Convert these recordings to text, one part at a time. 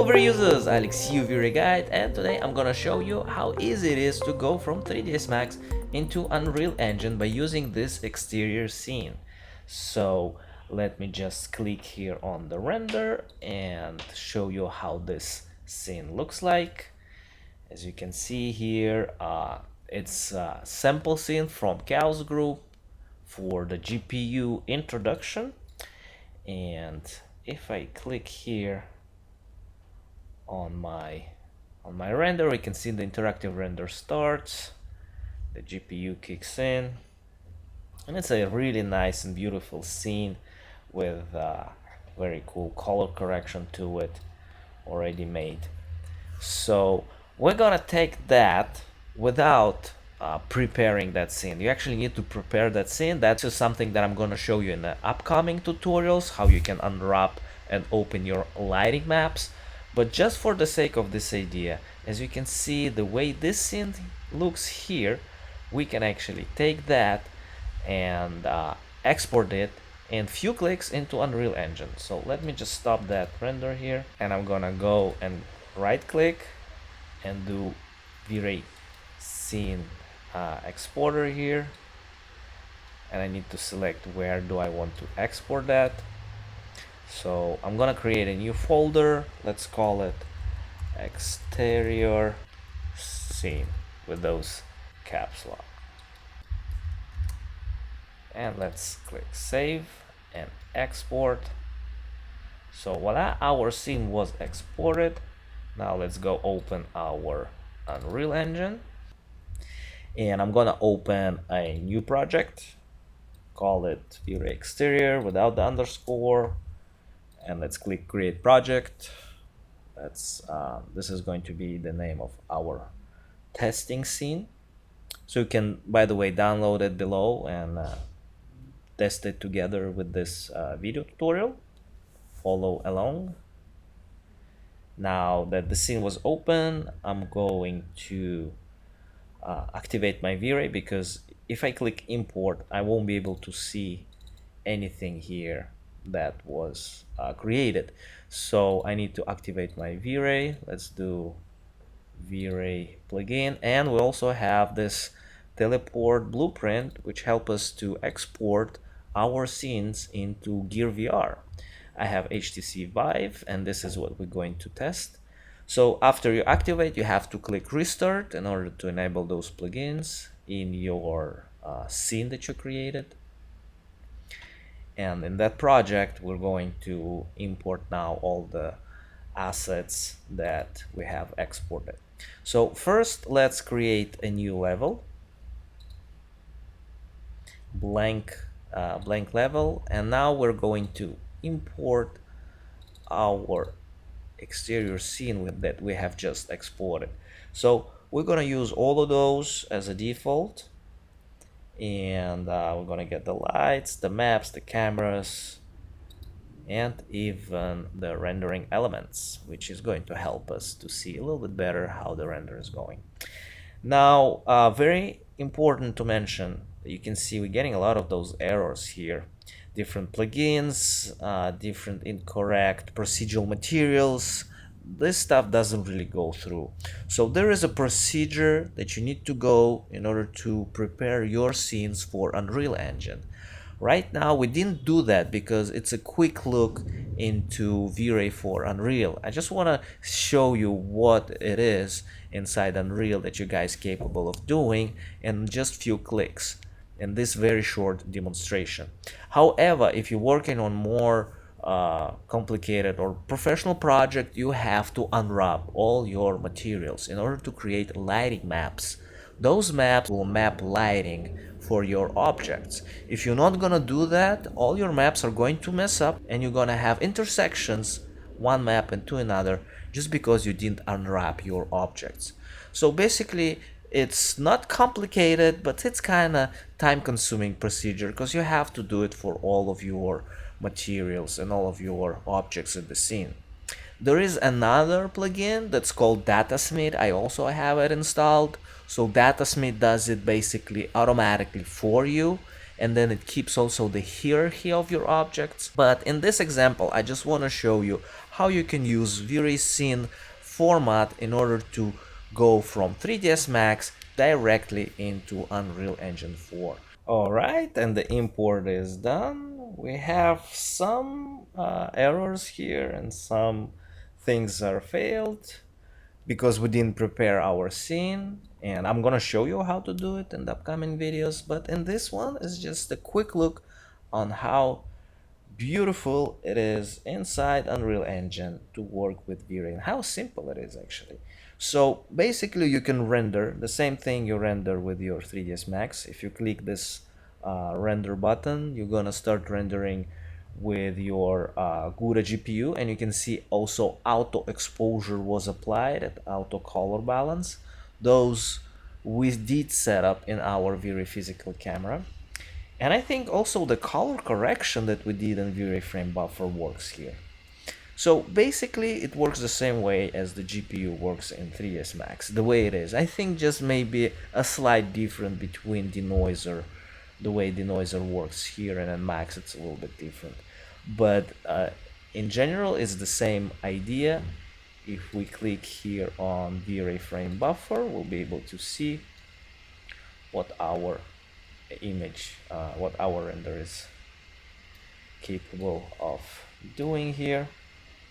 Hello VRay users, Alex you VRay guide, and today I'm gonna show you how easy it is to go from 3ds Max into Unreal Engine by using this exterior scene. So let me just click here on the render and show you how this scene looks like. As you can see here, it's a sample scene from Chaos Group for the GPU introduction. And if I click here on my render, we can see the interactive render starts, the GPU kicks in, and it's a really nice and beautiful scene with very cool color correction to it already made. So we're gonna take that without preparing that scene. You actually need to prepare that scene. That's something that I'm gonna show you in the upcoming tutorials, how you can unwrap and open your lighting maps. But just for the sake of this idea, as you can see the way this scene looks here, we can actually take that and export it in few clicks into Unreal Engine. So let me just stop that render here, and I'm gonna go and right click and do VRay scene exporter here, and I need to select where do I want to export that. So I'm gonna create a new folder. Let's call it exterior scene with those caps lock, and let's click save and export. So voila, our scene was exported. Now let's go open our Unreal Engine, and I'm gonna open a new project, call it VRay exterior without the underscore, and let's click create project. This is going to be the name of our testing scene. So you can, by the way, download it below and test it together with this video tutorial. Follow along. Now that the scene was open, I'm going to activate my VRay, because if I click import, I won't be able to see anything here that was created. So I need to activate my VRay. Let's do VRay plugin, and we also have this teleport blueprint which helps us to export our scenes into Gear VR. I have HTC Vive, and this is what we're going to test. So after you activate, you have to click restart in order to enable those plugins in your scene that you created. And in that project, we're going to import now all the assets that we have exported. So first, let's create a new level, blank level, and now we're going to import our exterior scene that we have just exported. So we're gonna use all of those as a default, and we're gonna get the lights, the maps, the cameras, and even the rendering elements, which is going to help us to see a little bit better how the render is going. Now, very important to mention, you can see we're getting a lot of those errors here. Different plugins, different incorrect procedural materials. This stuff doesn't really go through. So there is a procedure that you need to go in order to prepare your scenes for Unreal Engine. Right now we didn't do that because it's a quick look into VRay for Unreal. I just want to show you what it is inside Unreal that you guys are capable of doing in just few clicks in this very short demonstration. However, if you're working on more complicated or professional project, you have to unwrap all your materials in order to create lighting maps. Those maps will map lighting for your objects. If you're not gonna do that, all your maps are going to mess up, and you're gonna have intersections one map into another just because you didn't unwrap your objects. So basically, it's not complicated, but it's kind of time-consuming procedure because you have to do it for all of your materials and all of your objects in the scene. There is another plugin that's called Datasmith. I also have it installed. So Datasmith does it basically automatically for you, and then it keeps also the hierarchy of your objects. But in this example, I just want to show you how you can use VRay scene format in order to go from 3ds Max directly into Unreal Engine 4. Alright, and the import is done. We have some errors here and some things are failed because we didn't prepare our scene, and I'm gonna show you how to do it in the upcoming videos, but in this one is just a quick look on how beautiful it is inside Unreal Engine to work with VRay and how simple it is actually. So basically you can render the same thing you render with your 3ds Max. If you click this render button, you're gonna start rendering with your Gouda GPU, and you can see also auto exposure was applied at auto color balance. Those we did set up in our VRay physical camera. And I think also the color correction that we did in VRay frame buffer works here. So basically it works the same way as the GPU works in 3ds Max, the way it is. I think just maybe a slight difference between denoiser, the way denoiser works here, and in Max it's a little bit different. But in general it's the same idea. If we click here on VRay frame buffer, we'll be able to see what our image, what our render is capable of doing here.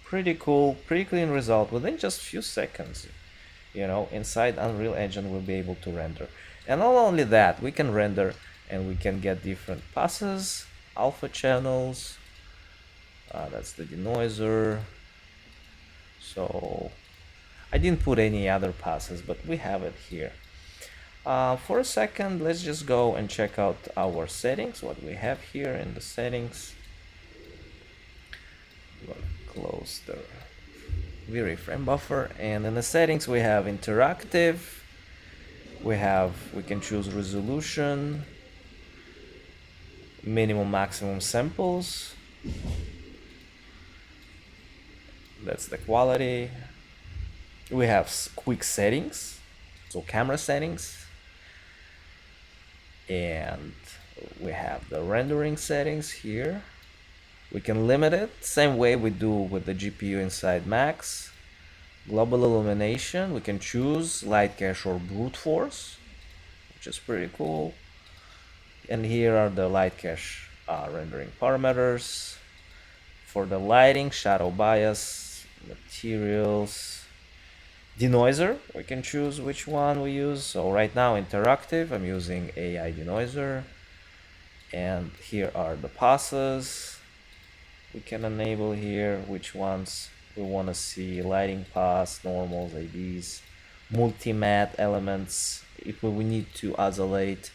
Pretty cool, pretty clean result within just few seconds. You know, inside Unreal Engine we'll be able to render. And not only that, we can render and we can get different passes, alpha channels. That's the denoiser. So I didn't put any other passes, but we have it here. For a second, let's just go and check out our settings, what we have here in the settings. Close the VRay frame buffer, and in the settings we have interactive, we can choose resolution, minimum maximum samples, that's the quality. We have quick settings, so camera settings, and we have the rendering settings here. We can limit it same way we do with the GPU inside Max. Global illumination, we can choose light cache or brute force, which is pretty cool. And here are the light cache rendering parameters. For the lighting, shadow bias, materials, denoiser, we can choose which one we use. So right now interactive, I'm using AI denoiser, and here are the passes. We can enable here which ones we want to see: lighting pass, normals, ABs, multi-matte elements if we need to isolate,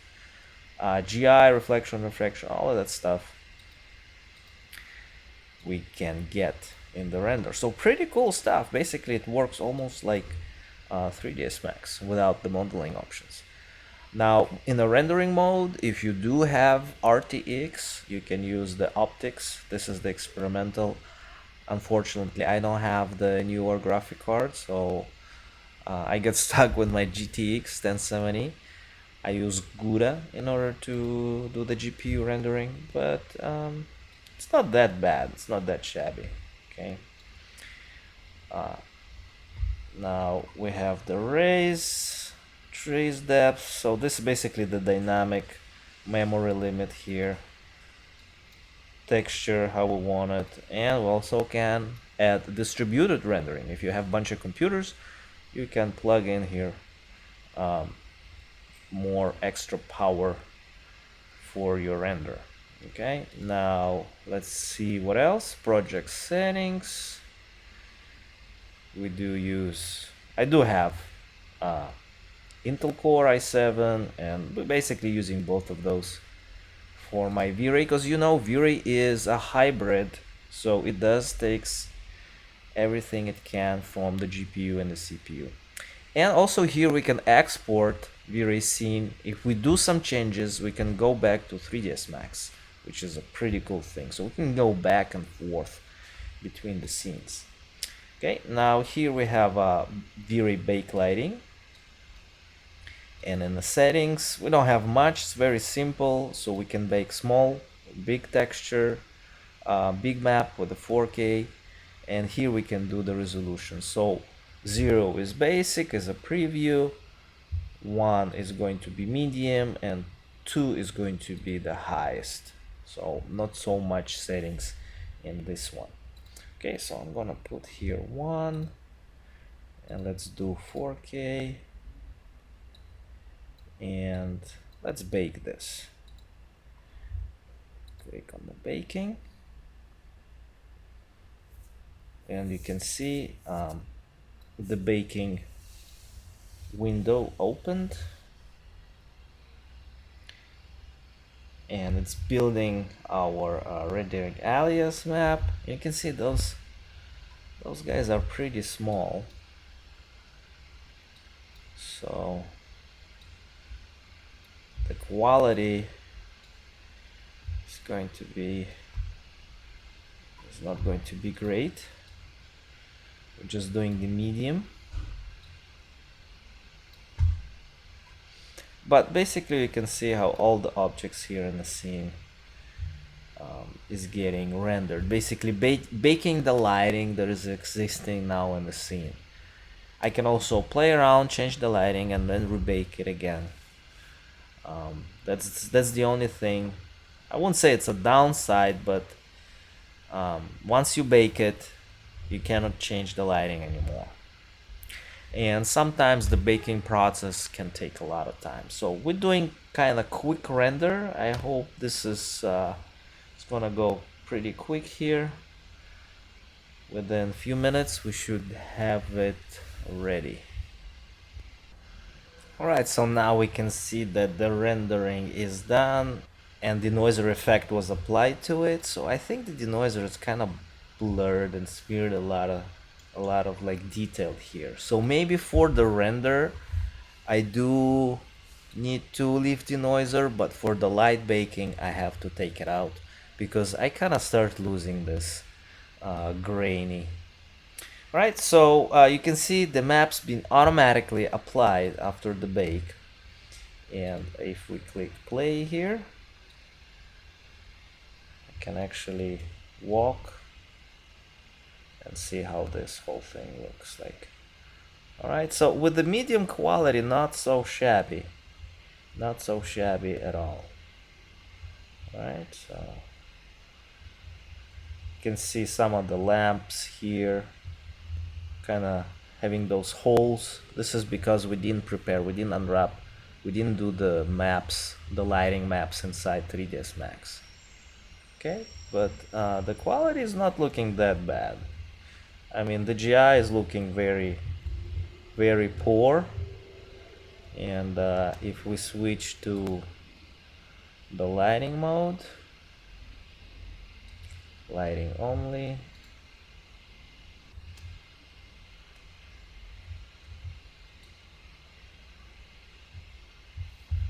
GI, reflection, refraction, all of that stuff we can get in the render. So pretty cool stuff. Basically it works almost like 3ds Max without the modeling options. Now in the rendering mode, if you do have RTX, you can use the optics. This is the experimental. Unfortunately I don't have the newer graphic card, so I get stuck with my GTX 1070. I use Gouda in order to do the GPU rendering, but it's not that bad, it's not that shabby. Okay, now we have the trace depth. So this is basically the dynamic memory limit here, texture how we want it, and we also can add distributed rendering. If you have a bunch of computers, you can plug in here more extra power for your render. Okay, now let's see what else. Project settings, I do have Intel Core i7, and we're basically using both of those for my VRay, because you know VRay is a hybrid, so it does takes everything it can from the GPU and the CPU. And also here we can export VRay scene. If we do some changes, we can go back to 3ds Max, which is a pretty cool thing. So we can go back and forth between the scenes. Okay, now here we have VRay backlighting. And in the settings, we don't have much, it's very simple. So we can bake small, big texture, big map with a 4K, and here we can do the resolution. So 0 is basic, is a preview, 1 is going to be medium, and 2 is going to be the highest. So not so much settings in this one. Okay, so I'm gonna put here 1, and let's do 4K, and let's bake this. Click on the baking, and you can see the baking window opened, and it's building our rendering alias map. You can see those guys are pretty small, so the quality is not going to be great. We're just doing the medium, but basically you can see how all the objects here in the scene is getting rendered, basically baking the lighting that is existing now in the scene. I can also play around, change the lighting, and then rebake it again. That's the only thing. I won't say it's a downside, but once you bake it, you cannot change the lighting anymore. And sometimes the baking process can take a lot of time. So we're doing kind of quick render. I hope this is it's gonna go pretty quick here. Within a few minutes we should have it ready. Alright, so now we can see that the rendering is done and the denoiser effect was applied to it. So I think the denoiser is kind of blurred and smeared a lot of like detail here. So maybe for the render I do need to leave denoiser, but for the light baking I have to take it out because I kind of start losing this grainy. Right, so you can see the map's been automatically applied after the bake, and if we click play here, I can actually walk and see how this whole thing looks like. Alright, so with the medium quality, not so shabby at all. Alright, so you can see some of the lamps here kind of having those holes. This is because we didn't prepare, we didn't unwrap, we didn't do the maps, the lighting maps inside 3ds Max. Okay, but the quality is not looking that bad. I mean, the GI is looking very poor, and if we switch to the lighting mode, lighting only,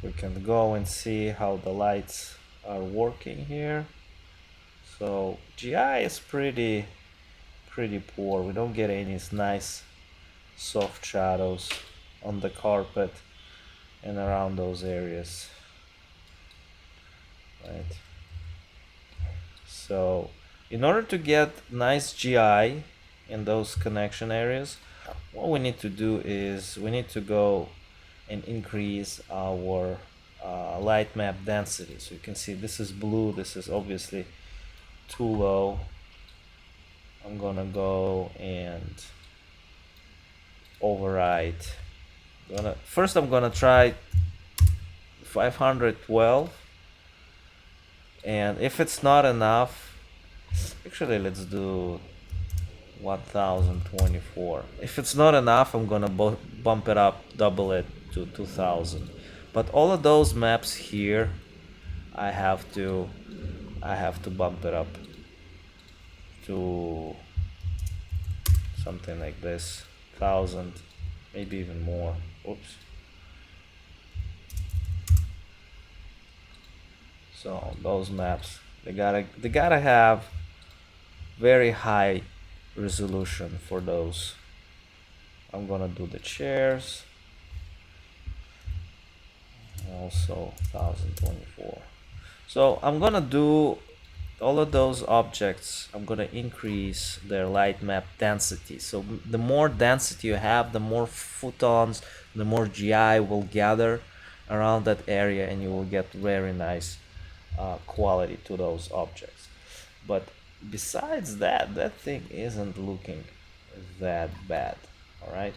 we can go and see how the lights are working here. So GI is pretty poor. We don't get any nice soft shadows on the carpet and around those areas, right? So in order to get nice GI in those connection areas, what we need to do is we need to go and increase our light map density. So you can see this is blue, this is obviously too low. I'm gonna go and override. First I'm gonna try 512, and if it's not enough, actually let's do 1024. If it's not enough, I'm gonna bump it up, double it to 2000. But all of those maps here, I have to bump it up to something like this, 1000, maybe even more. Oops. So those maps, they gotta have very high resolution for those. I'm gonna do the chairs. also 1024. So I'm gonna do all of those objects. I'm gonna increase their light map density. So the more density you have, the more photons, the more GI will gather around that area, and you will get very nice quality to those objects. But besides that, that thing isn't looking that bad. All right.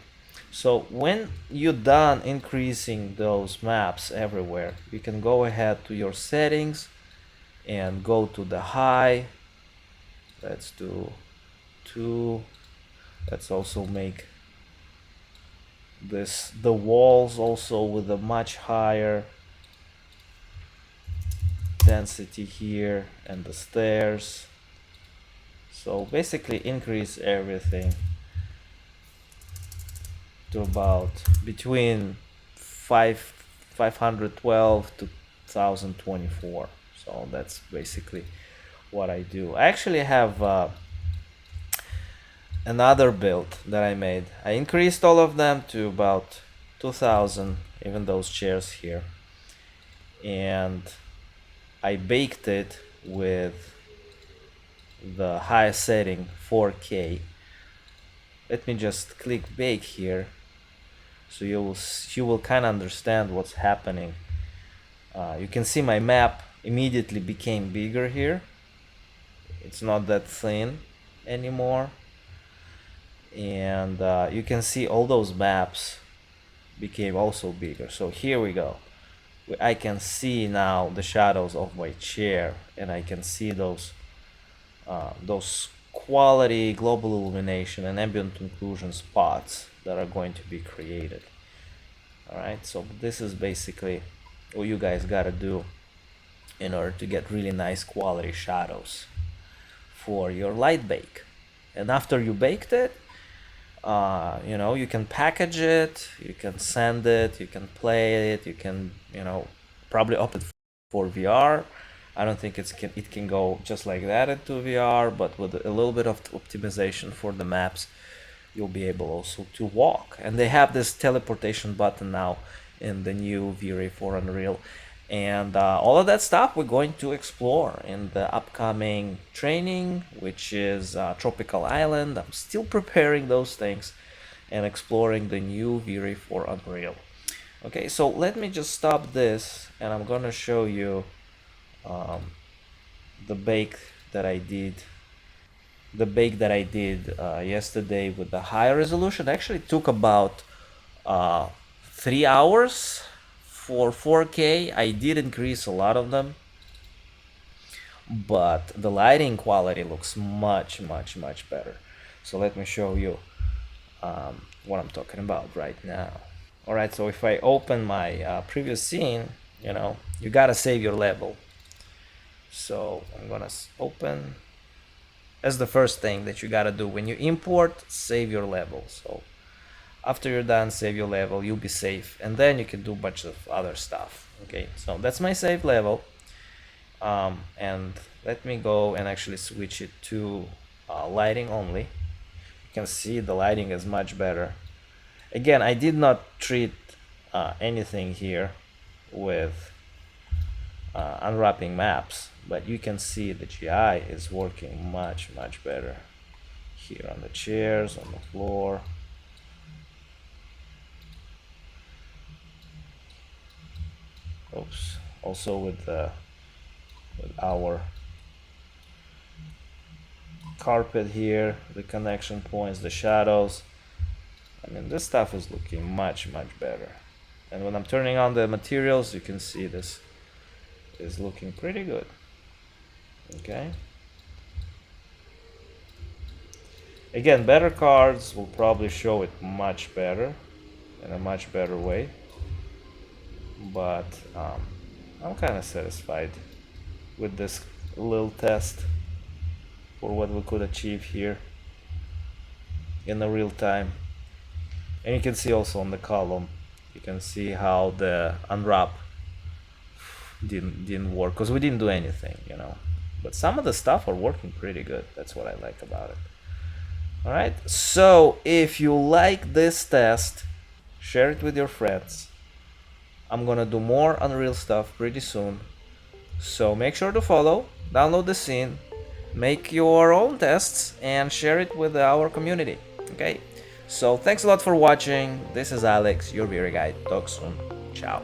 So when you're done increasing those maps everywhere, you can go ahead to your settings and go to the high. Let's do 2. Let's also make this the walls also with a much higher density here, and the stairs. So basically increase everything to about between 512 to 1024. So that's basically what I do. I actually have another build that I made. I increased all of them to about 2000, even those chairs here, and I baked it with the highest setting, 4K. Let me just click bake here, so you will kind of understand what's happening. You can see my map immediately became bigger here. It's not that thin anymore, and you can see all those maps became also bigger. So here we go. I can see now the shadows of my chair, and I can see those quality global illumination and ambient occlusion spots that are going to be created. All right, so this is basically what you guys gotta do in order to get really nice quality shadows for your light bake. And after you baked it, you can package it, you can send it, you can play it, you can probably opt for VR. I don't think it can go just like that into VR, but with a little bit of optimization for the maps, you'll be able also to walk. And they have this teleportation button now in the new VRay for Unreal. And all of that stuff we're going to explore in the upcoming training, which is Tropical Island. I'm still preparing those things and exploring the new VRay for Unreal. Okay, so let me just stop this, and I'm gonna show you the bake that I did. The bake that I did yesterday with the high resolution actually took about 3 hours for 4K. I did increase a lot of them, but the lighting quality looks much better. So let me show you what I'm talking about right now. Alright, so if I open my previous scene, you gotta save your level. So I'm gonna open. That's the first thing that you gotta do when you import. Save your level. So after you're done, save your level, you'll be safe, and then you can do a bunch of other stuff. Okay, so that's my save level, and let me go and actually switch it to lighting only. You can see the lighting is much better. Again, I did not treat anything here with unwrapping maps, but you can see the GI is working much better here on the chairs, on the floor. Oops. Also with our carpet here, the connection points, the shadows. I mean, this stuff is looking much better. And when I'm turning on the materials, you can see this is looking pretty good. Okay. Again, better cards will probably show it much better, in a much better way. But I'm kind of satisfied with this little test for what we could achieve here in the real time. And you can see also on the column, you can see how the unwrap didn't work, because we didn't do anything, but some of the stuff are working pretty good. That's what I like about it. All right, so if you like this test, share it with your friends, I'm gonna do more Unreal stuff pretty soon. So make sure to follow, download the scene, make your own tests, and share it with our community. Okay? So thanks a lot for watching. This is Alex, your VRay guide. Talk soon. Ciao.